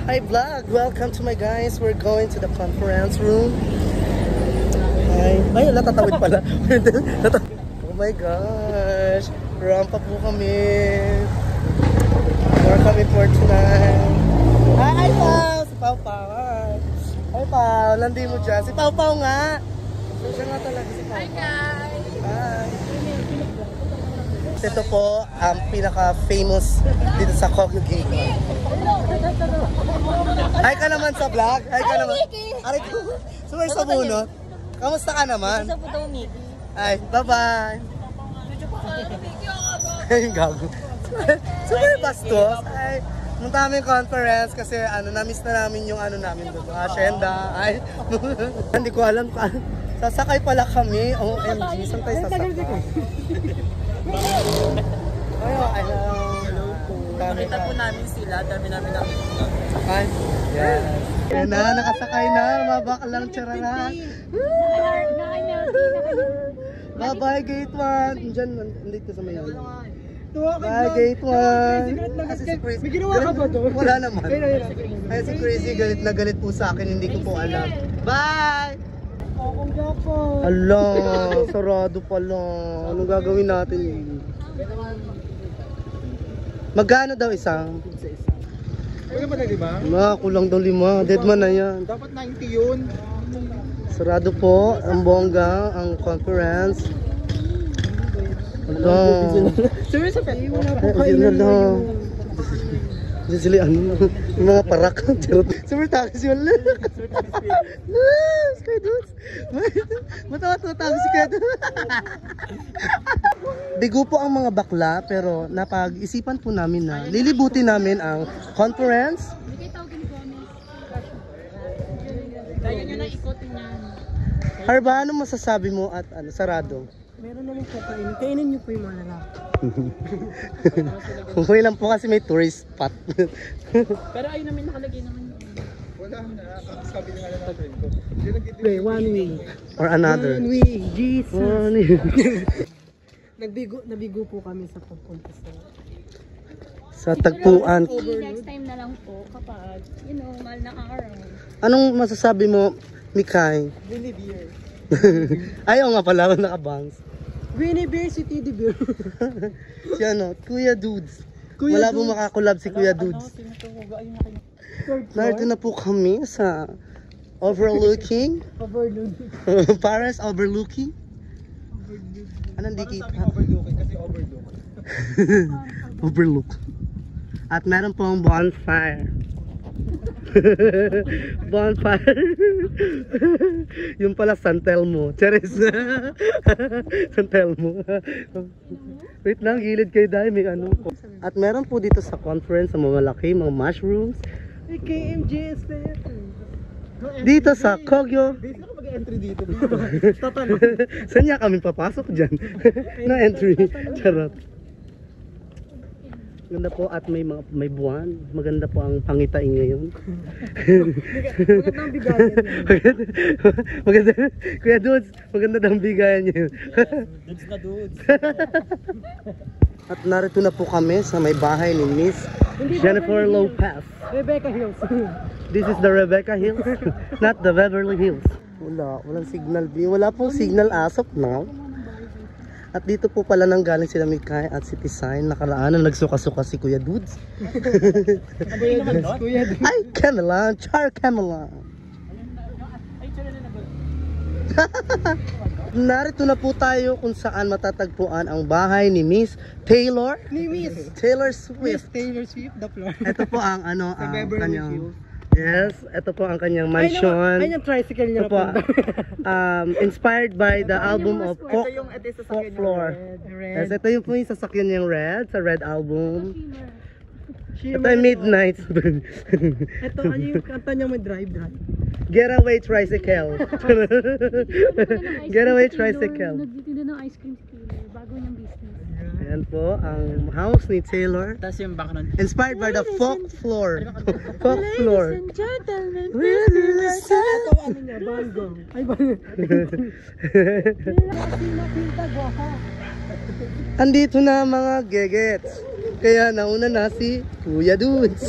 Hi vlog! Welcome to my guys. We're going to the conference room. Hi. Ay, natatawid pala. Oh my gosh. Rampa po kami. More kami for tonight. Hi Pao! Si Pao Pao. Hi Pao. Landi mo dyan. Si Pao Pao nga. Siya nga talaga si Pao. Hi guys! Hi. Ito po ang pinaka-famous dito sa Kogyo Gate. Hi ka naman sa vlog. Hi ka naman. Aray ko. Sumay sa bunot. Kamusta ka naman? Sa puto, Mickey. Ay, bye-bye. Ay, gago. Sumay bastos. Ay, punta kami conference kasi na-miss na namin yung namin doon. Asyenda. Ay, hindi ko alam. Sasakay pala kami. OMG. Saan tayo sasakay? Nakita po namin sila, dami namin nakita. Sakay? Yes. Yan na, nakasakay na. Mabakalang tsarara. Bye-bye, Gate 1. Diyan, nandito sa mayan. Bye, Gate 1. Kasi si Chris. May ginawa ka ba doon? Wala naman. Ay, si Crazy galit na galit po sa akin. Hindi ko po alam. Bye! Ala, sarado pala. Anong gagawin natin? Magkano daw isang? Kaya ba na 5? Kulang daw 5. Deadman na yan. Dapat 90 yun. Sarado po ang bongga, ang conference. Ala. Sir, sa pet. Sili yung mga parak. Super taxi yun. Sky Dudes. Matawa-tawa si Kaya Dudes. Bigo po ang mga bakla pero napag-isipan po namin na lilibutin namin ang conference. Kaya nyo na ikotin yan. Harba, ano masasabi mo at sarado? Meron naman po kainin. Kainin nyo po yung mga lalaki. Okay lang po kasi may tourist spot. Pero ayun namin nakalagay naman yun. Wala na. Sabi nga lang ng friend ko. Wait, one way. Or another. One way. Jesus. One way. Nabigo po kami sa pagpunta Sa tagpuan. Next time na lang po kapag, mahal na araw. Anong masasabi mo, Mikay? Winnie Beer. Ayaw nga pala, nakabangs. Winnie Beer si Teddy Beer. Si Kuya Dudes. Wala pong makakulab si Kuya Dudes. Narito na po kami sa overlooking. Paris overlooking. Anong di kita? Overlooking kasi overlook. Overlook. At meron pong bonfire. Bonfire. Yung pala San Telmo. Charis. San Telmo. Wait lang, gilid kayo dahil may At meron po dito sa conference sa mga malaki, mga mushrooms. KMJ is there. Dito sa Kogyo. Base na kapag entry dito. Saan niya kami papasok dyan? No entry. Charot. Maganda po at may buwan. Maganda po ang pangitain ngayon. Magandang bigayan yan. Maganda. Kuya Dudes, maganda daw ang bigayan niyo. Dudes na dudes. At narito na po kami sa may bahay ni Miss Jennifer Lopez. Rebecca Hills. This is the Rebecca Hills, not the Beverly Hills. Walang signal. Wala pong signal as of now. At dito po pala nang galing sila Mikay at si Tisayn. Nakaraan na nagsuka-suka si Kuya Dudes. Kuya Dudes. Ay, Camelan! Char Camelan! Narito na po tayo kung saan matatagpuan ang bahay ni Miss Taylor. Ni Miss Taylor Swift. Taylor Swift, the floor. Ito po ang ang Beverly kanyang... Hills. Yes, ito po ang kanyang mansion. Ay, yung tricycle niya Ito po, inspired by the album of Folklore. Yes, ito yung po yung sasakyan niyang Red, sa Red album. Ito ay Midnight. Ito, ano yung kanta niya may drive? Getaway Tricycle. Getaway Tricycle. Nagtitinda ng ice cream stealer, bago niyang business. Ayan po, ang house ni Taylor. Tapos yung background. Inspired by the Folklore. Folklore. Ladies and gentlemen, Ito, ano niya, Bango. Ay, Bango. Andito na mga gegets. Kaya nauna na si Kuya Dudes.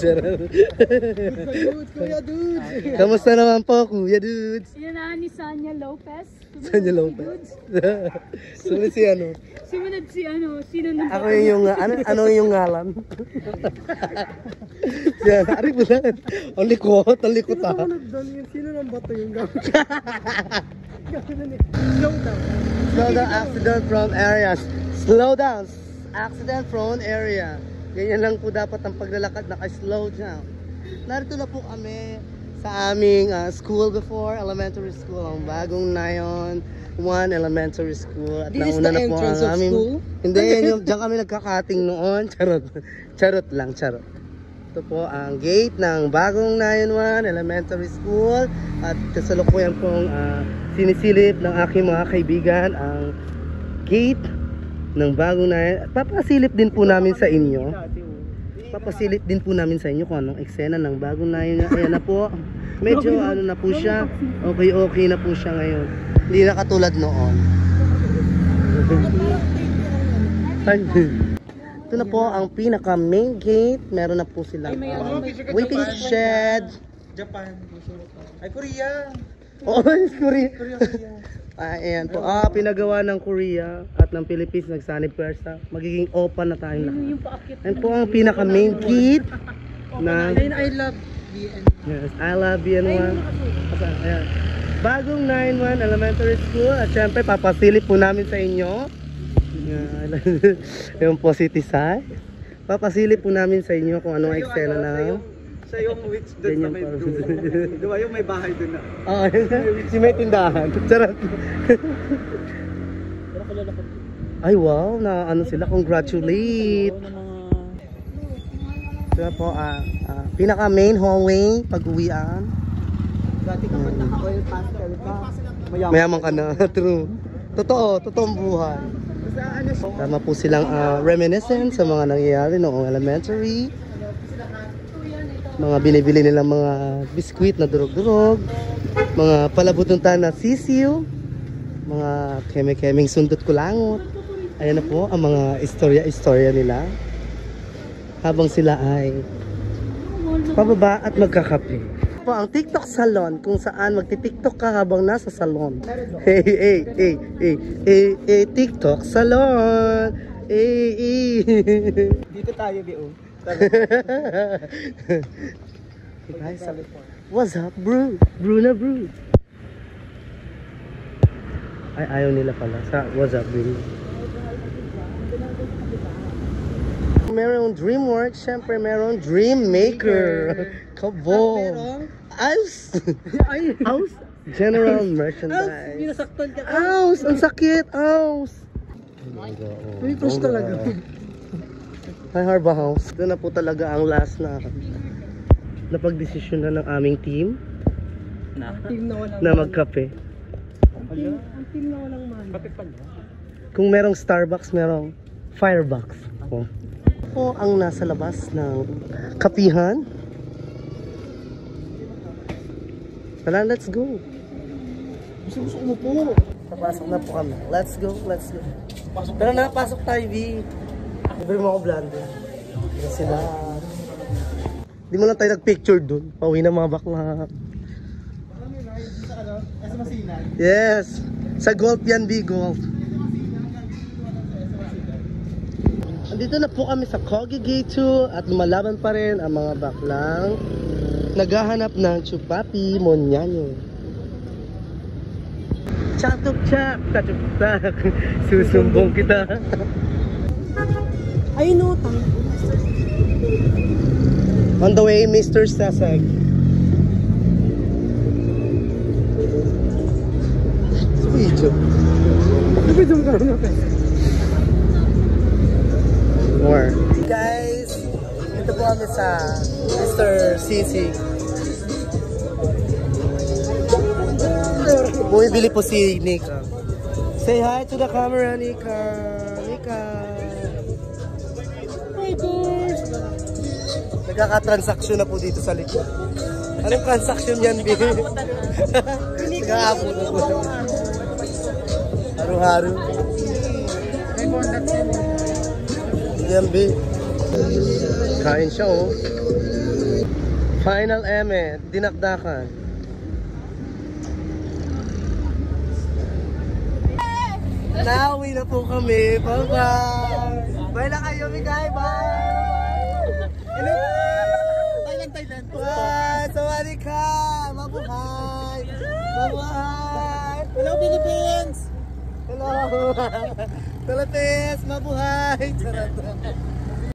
Kuya dude. Kamusta naman po, Kuya Dudes? Inunahan ni Sanya Lopez. Sanya Lopez. Sunod si ano? Sumunod si ano, sino nang Ako yung, ano yung ngalan? Yan, ari mo na. Ang likot ha. Sino nang bato yung gamit? Slow down, accident prone areas. Slow down, accident prone area. Ganyan lang po dapat ang paglalakad, naka-slow down. Narito na po kami sa aming school before, elementary school, ang bagong Nayon 1 Elementary School. At This is nauna the na po entrance ang of aming, school? Hindi, diyan kami nagkakating noon. Charot. Charot lang, charot. Ito po ang gate ng bagong Nayon 1 Elementary School. At kasalukuyan pong sinisilip ng aking mga kaibigan ang gate ng bagong Nayon. Papasilip din po namin sa inyo. Papasilip din po namin sa inyo kung anong eksena ng bagong Nayon. Ayan na po. Medyo ano na po siya. Okay na po siya ngayon. Hindi na katulad noon. Ito na po ang pinaka main gate. Meron na po silang waiting shed. Japan. Ay, Korea. Oh, Korea. Korea. Ayan po. Pinagawa ng Korea at ng Philippines nagsanib pwersa. Magiging open na tayong lahat. yung paakit. Ayan po ang pinaka main gate na I love BN. yes, I love BN1. Ayan. Bagong 9-1 Elementary School. At syempre papasilip po namin sa inyo. Yung po City Side. Papasilip po namin sa inyo kung anong eksena na. Siya yung witch doon sa may dulo. Diba yung may bahay doon na? Oo, si may tindahan. Charot. Ay wow, na ano sila, congratulate. Ito po, pinaka main hallway pag-uwian. Dati ka man naka-oil pastel pa. Mayaman ka na, true. Totoong buhay. Tama po silang reminiscent sa mga nangyayari noong elementary. Mga binibili nilang mga biskwit na durog-durog, mga palabutuntan na sisiw, mga keme-keming sundot kulangot. Ayan na po ang mga istorya-istorya nila habang sila ay pababa at magkakape. Po ang TikTok salon kung saan magti-TikTok ka habang nasa salon. Hey, TikTok salon. Dito tayo, B.O. Guys, what's up, bro? Bro na bro. Ay, ayaw nila pala. What's up, bro? Merong DreamWorks, syempre merong Dream Maker. Kabo. Aus. Aus. General merchandise. Minasaktan ka. Aus, ang sakit. Aus. May push talaga. Hi Harba House. Ito na po talaga ang last na napagdesisyon na ng aming team na magkape. Ang team na walang man. Kape pala. Kung merong Starbucks, merong Firebox. Po ang nasa labas ng kapihan. Tara, let's go. Gusto umupo. Papasok na po kami. Let's go. Tara na, pasok tayo, B. Libre mo ako blender. Yan sila. Di mo lang tayo nag-picture dun. Pauwi na mga bakla. Yes. Sa golf yan, B. Golf. Andito na po kami sa Kogi Gate 2 at lumalaban pa rin ang mga baklang naghahanap ng chupapi monyanyo. Chatok-chak, tatuk-tak, susumbong kita. Ay, no, On the way, Mr. Sasag. Video. Video ka na pa. More. Guys, ito po kami sa Mr. Sisig. Bumibili po si Nika. Say hi to the camera, Nika. Nika. Hi guys. Nagkaka-transaction na po dito sa likod. Anong transaction yan, B? Nagkakaabot na po. Haru-haru. Yan, B. Kain siya oh. Final eme, dinakdakan. Nauwi na po kami. Bye-bye. Bye na kayo, Migay. Bye. Hello. Thailand. Bye. Sawadi ka. Mabuhay. Mabuhay. Hello, Philippines. Hello. Philippines, mabuhay. Charot.